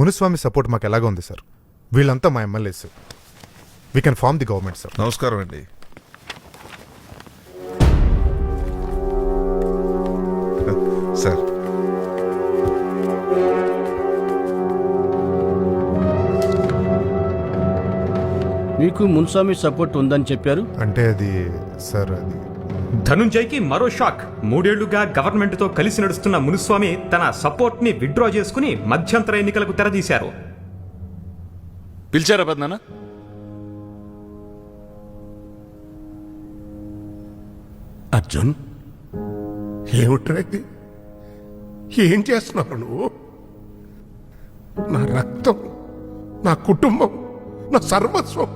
Munuswamy support మాకు ఎలాగ ఉంది సార్? వీళ్ళంతా మా MLAs. We can form the government sir. నమస్కారం అండి. సార్ మీకు మున్స్వామి సపోర్ట్ ఉందని చెప్పారు. అంటే అది సార్, అది ధనుంజయ్కి మరో షాక్. 3 ఏళ్లుగా గవర్నమెంట్ తో కలిసి నడుస్తున్న మునుస్వామి తన సపోర్ట్ ని విత్డ్రా చేసుకుని మధ్యంతర ఎన్నికలకు తెరదీశారు. పిలిచారా పెద్దనాన్న? అర్జున్, ఏమిట్రా ఇది? ఏం చేస్తున్నావు నువ్వు? నా రక్తం, నా కుటుంబం, నా సర్వస్వం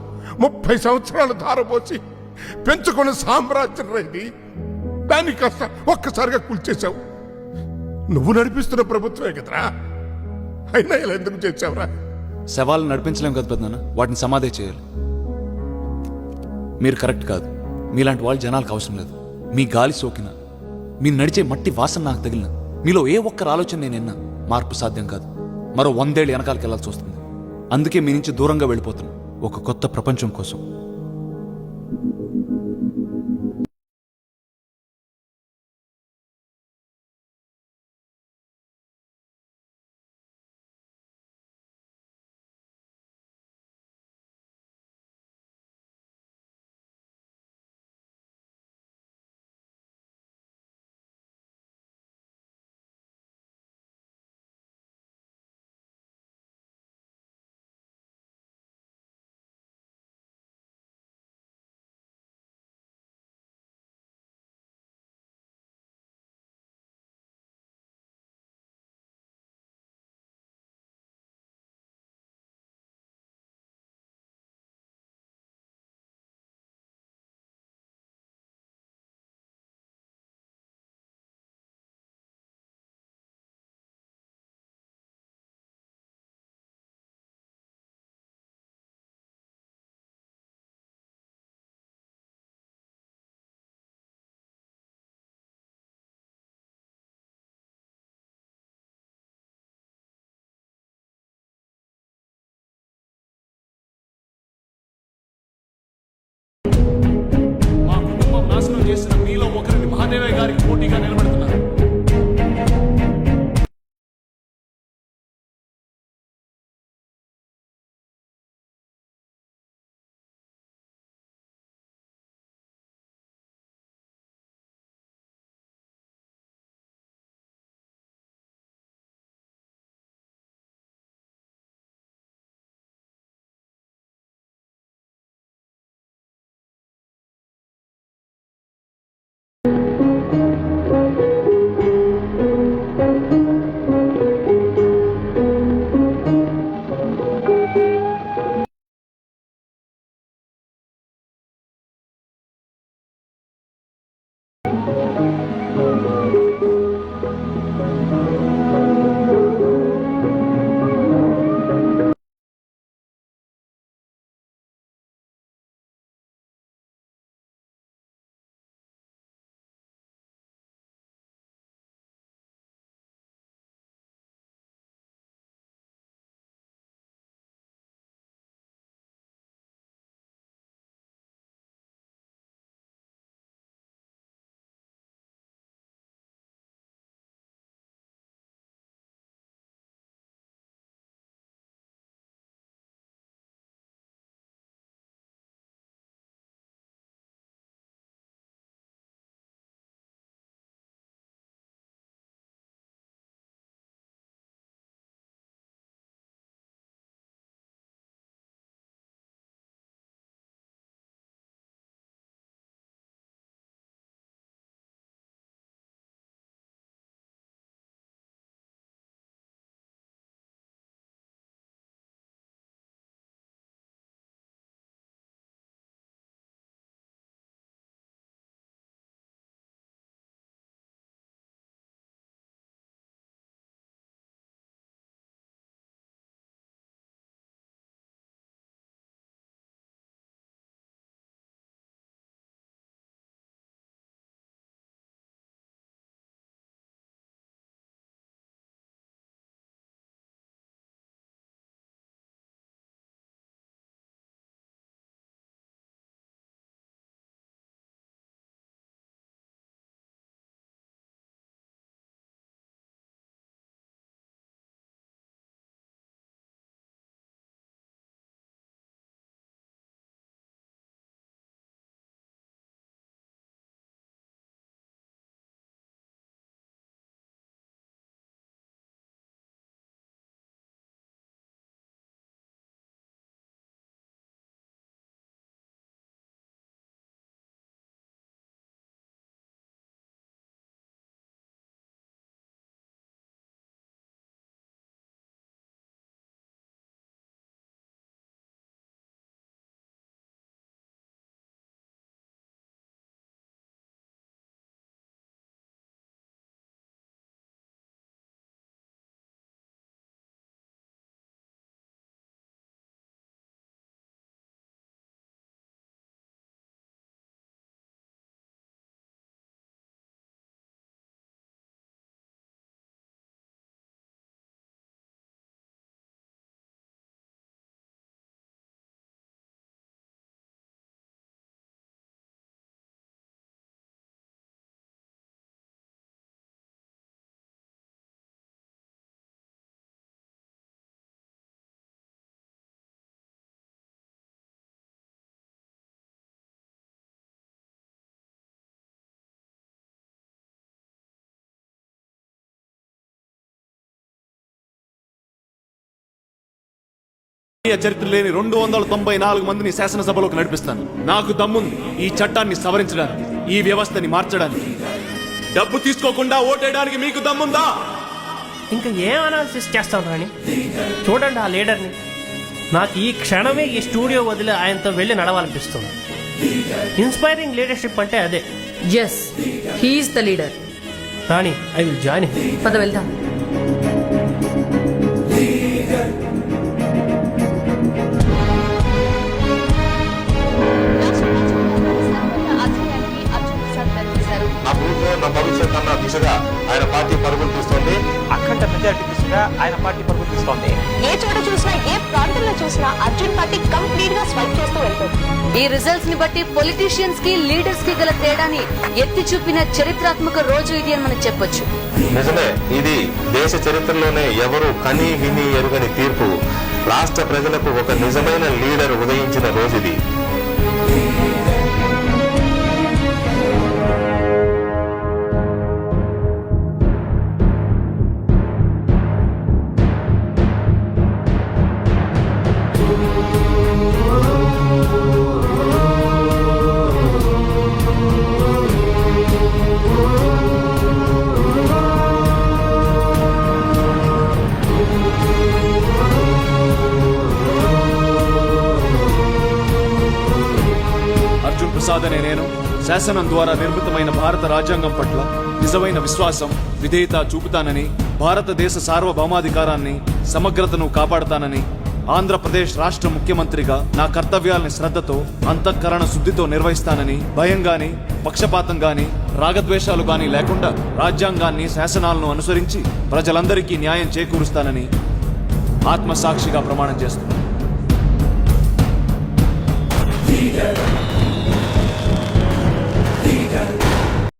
30 సంవత్సరాలు ధారపోసి పెంచుకున్న సామ్రాజ్యం రైది. దాన్ని కాస్త ఒక్కసారిగా కూల్చేశావు. నువ్వు నడిపిస్తున్న ప్రభుత్వమే కదరా, అయినా ఇలా ఎందుకు చేశావురా? శవాలను నడిపించలేం కదా పెద్దనాన్న, వాటిని సమాధి చేయాలి. మీరు కరెక్ట్ కాదు. మీలాంటి వాళ్ళు జనాలకు అవసరం లేదు. మీ గాలి సోకిన, మీ నడిచే మట్టి వాసన నాకు తగిలిన, మీలో ఏ ఒక్కరు ఆలోచన నేను విన్నా మార్పు సాధ్యం కాదు. మరో 100 ఏళ్ళు వెనకాలకి వెళ్లాల్సి వస్తుంది. అందుకే మీ నుంచి దూరంగా వెళ్ళిపోతున్నా, ఒక కొత్త ప్రపంచం కోసం. చరిత్ర లేని 294 మందిని శాసనసభలోకి నడిపిస్తాను. నాకు దమ్ముంది ఈ చట్టాన్ని సవరించడానికి, ఈ వ్యవస్థని మార్చడానికి. డబ్బు తీసుకోకుండా ఓటేయడానికి మీకు దమ్ముందా? ఇంకా ఏం అనాలిసిస్ చేస్తాం రాని? చూడండి ఆ లీడర్ని. నాకు ఈ క్షణమే ఈ స్టూడియో వదిలి ఆయనతో వెళ్ళి నడవాలనిపిస్తుంది. ఇన్స్పైరింగ్ లీడర్షిప్ అంటే అదే. Yes, he's the leader. Rani, I will join. పద వెళ్దాం. నా ఊరిలో నా భవిష్యత్ అన్న దిశగా ఆయన పార్టీ పరుగులు తీస్తోంది. అఖండ మెజారిటీ దిశగా ఆయన పార్టీ పరుగులు తీస్తోంది. ఏ చోట చూసినా, ఏ ప్రాంతంలో చూసినా అర్జున్ పార్టీ కంప్లీట్ గా స్వైప్ చేస్తూ వెళ్తుంది. ఈ రిజల్ట్స్ ని బట్టి పొలిటీషియన్స్ కి లీడర్స్ కి గల తేడాని ఎత్తి చూపిన చరిత్రాత్మక రోజు ఇది అని మనం చెప్పొచ్చు. నిజమే, ఇది దేశ చరిత్రలోనే ఎవరు కని విని ఎరుగని తీర్పు. రాష్ట్ర ప్రజలకు ఒక నిజమైన లీడర్ ఉదయించిన రోజుది. అర్జున్ ప్రసాద్ అనే నేను శాసనం ద్వారా నిర్మితమైన భారత రాజ్యాంగం పట్ల నిజమైన విశ్వాసం, విధేయత చూపుతానని, భారతదేశ సార్వభౌమాధికారాన్ని, సమగ్రతను కాపాడతానని, ఆంధ్రప్రదేశ్ రాష్ట్ర ముఖ్యమంత్రిగా నా కర్తవ్యాల్ని శ్రద్ధతో, అంతఃకరణ శుద్ధితో నిర్వహిస్తానని, భయం గాని, పక్షపాతం గాని, రాగద్వేషాలు గాని లేకుండా రాజ్యాంగాన్ని, శాసనాలను అనుసరించి ప్రజలందరికీ న్యాయం చేకూరుస్తానని ఆత్మసాక్షిగా ప్రమాణం చేస్తున్నాను.